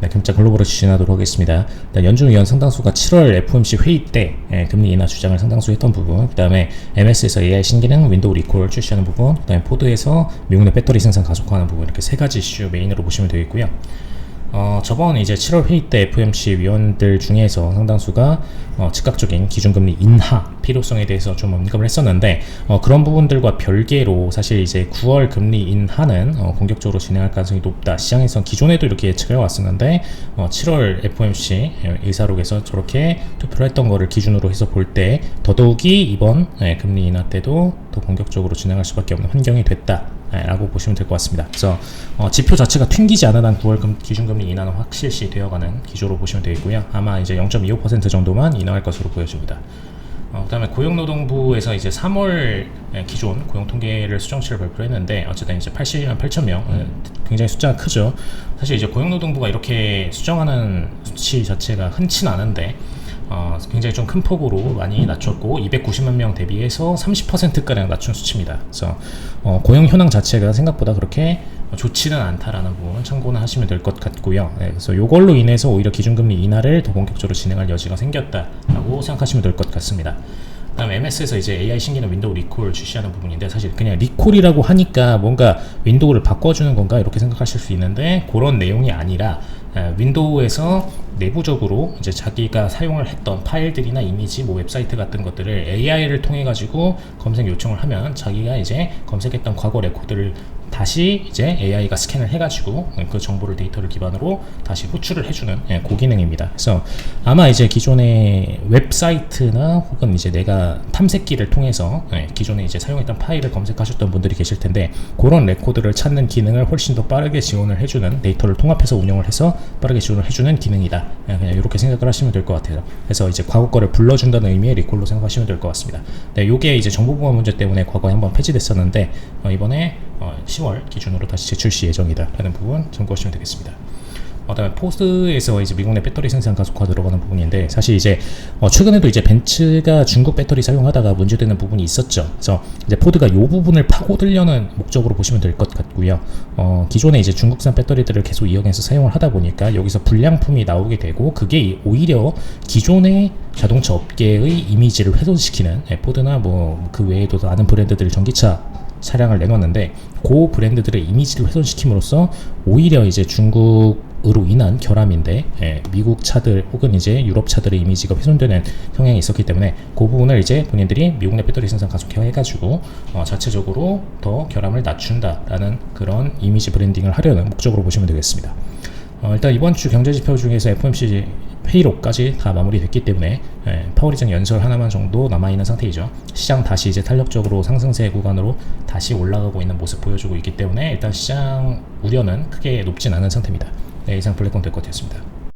네, 금자 글로벌을 진행하도록 하겠습니다. 일단 연준 위원 상당수가 7월 FOMC 회의 때 금리 인하 주장을 상당수 했던 부분, 그 다음에 MS에서 AI 신기능 윈도우 리콜 출시하는 부분, 그 다음에 포드에서 미국 내 배터리 생산 가속화하는 부분, 이렇게 세 가지 이슈 메인으로 보시면 되겠고요. 저번 이제 7월 회의 때 FOMC 위원들 중에서 상당수가 즉각적인 기준금리 인하 필요성에 대해서 좀 언급을 했었는데, 그런 부분들과 별개로 사실 이제 9월 금리 인하는 공격적으로 진행할 가능성이 높다. 시장에선 기존에도 이렇게 예측해 왔었는데 7월 FOMC 의사록에서 저렇게 투표를 했던 거를 기준으로 해서 볼 때 더더욱이 이번 금리 인하 때도 더 공격적으로 진행할 수밖에 없는 환경이 됐다 라고 보시면 될 것 같습니다. 그래서 지표 자체가 튕기지 않은 한 9월 기준금리 인하는 확실시 되어가는 기조로 보시면 되겠고요. 아마 이제 0.25% 정도만 인하할 것으로 보여집니다. 그 다음에 고용노동부에서 이제 3월 기존 고용 통계를 수정치를 발표했는데, 어쨌든 이제 80만 8천 명, 굉장히 숫자가 크죠. 사실 이제 고용노동부가 이렇게 수정하는 수치 자체가 흔치는 않은데, 굉장히 좀 큰 폭으로 많이 낮췄고 290만 명 대비해서 30%가량 낮춘 수치입니다. 그래서 고용 현황 자체가 생각보다 그렇게 좋지는 않다라는 부분 참고는 하시면 될 것 같고요. 그래서 이걸로 인해서 오히려 기준금리 인하를 더 본격적으로 진행할 여지가 생겼다라고 생각하시면 될 것 같습니다. 그다음 MS에서 이제 AI 신기능 윈도우 리콜 출시하는 부분인데, 사실 그냥 리콜이라고 하니까 뭔가 윈도우를 바꿔주는 건가 이렇게 생각하실 수 있는데, 그런 내용이 아니라 윈도우에서 내부적으로 이제 자기가 사용을 했던 파일들이나 이미지, 뭐 웹사이트 같은 것들을 AI를 통해 가지고 검색 요청을 하면 자기가 이제 검색했던 과거 레코드를 다시 이제 AI가 스캔을 해가지고 그 정보를 데이터를 기반으로 다시 호출을 해주는 그 기능입니다. 그래서 아마 이제 기존의 웹사이트나 혹은 이제 내가 탐색기를 통해서 기존에 이제 사용했던 파일을 검색하셨던 분들이 계실 텐데, 그런 레코드를 찾는 기능을 훨씬 더 빠르게 지원을 해주는, 데이터를 통합해서 운영을 해서 빠르게 지원을 해주는 기능이다. 그냥 이렇게 생각을 하시면 될 것 같아요. 그래서 이제 과거 거를 불러준다는 의미의 리콜로 생각하시면 될 것 같습니다. 네, 요게 이제 정보보안 문제 때문에 과거에 한번 폐지됐었는데 이번에 10월 기준으로 다시 재출시 예정이다 라는 부분 참고하시면 되겠습니다. 그다음에 포드에서 이제 미국 내 배터리 생산 가속화 들어가는 부분인데, 사실 이제 최근에도 이제 벤츠가 중국 배터리 사용하다가 문제되는 부분이 있었죠. 그래서 이제 포드가 이 부분을 파고들려는 목적으로 보시면 될 것 같고요. 기존에 이제 중국산 배터리들을 계속 이용해서 사용을 하다 보니까 여기서 불량품이 나오게 되고, 그게 오히려 기존의 자동차 업계의 이미지를 훼손시키는, 포드나 뭐 그 외에도 많은 브랜드들이 전기차 차량을 내놓았는데, 그 브랜드들의 이미지를 훼손시킴으로써 오히려 이제 중국으로 인한 결함인데 미국 차들 혹은 이제 유럽 차들의 이미지가 훼손되는 성향이 있었기 때문에, 그 부분을 이제 본인들이 미국 내 배터리 생산 가속화 해가지고 자체적으로 더 결함을 낮춘다라는 그런 이미지 브랜딩을 하려는 목적으로 보시면 되겠습니다. 일단 이번 주 경제지표 중에서 FOMC 회의록까지 다 마무리됐기 때문에 파월 의장 연설 하나만 정도 남아있는 상태이죠. 시장 다시 이제 탄력적으로 상승세 구간으로 다시 올라가고 있는 모습 보여주고 있기 때문에 일단 시장 우려는 크게 높진 않은 상태입니다. 네, 이상 블랙콘 될 것 같았습니다.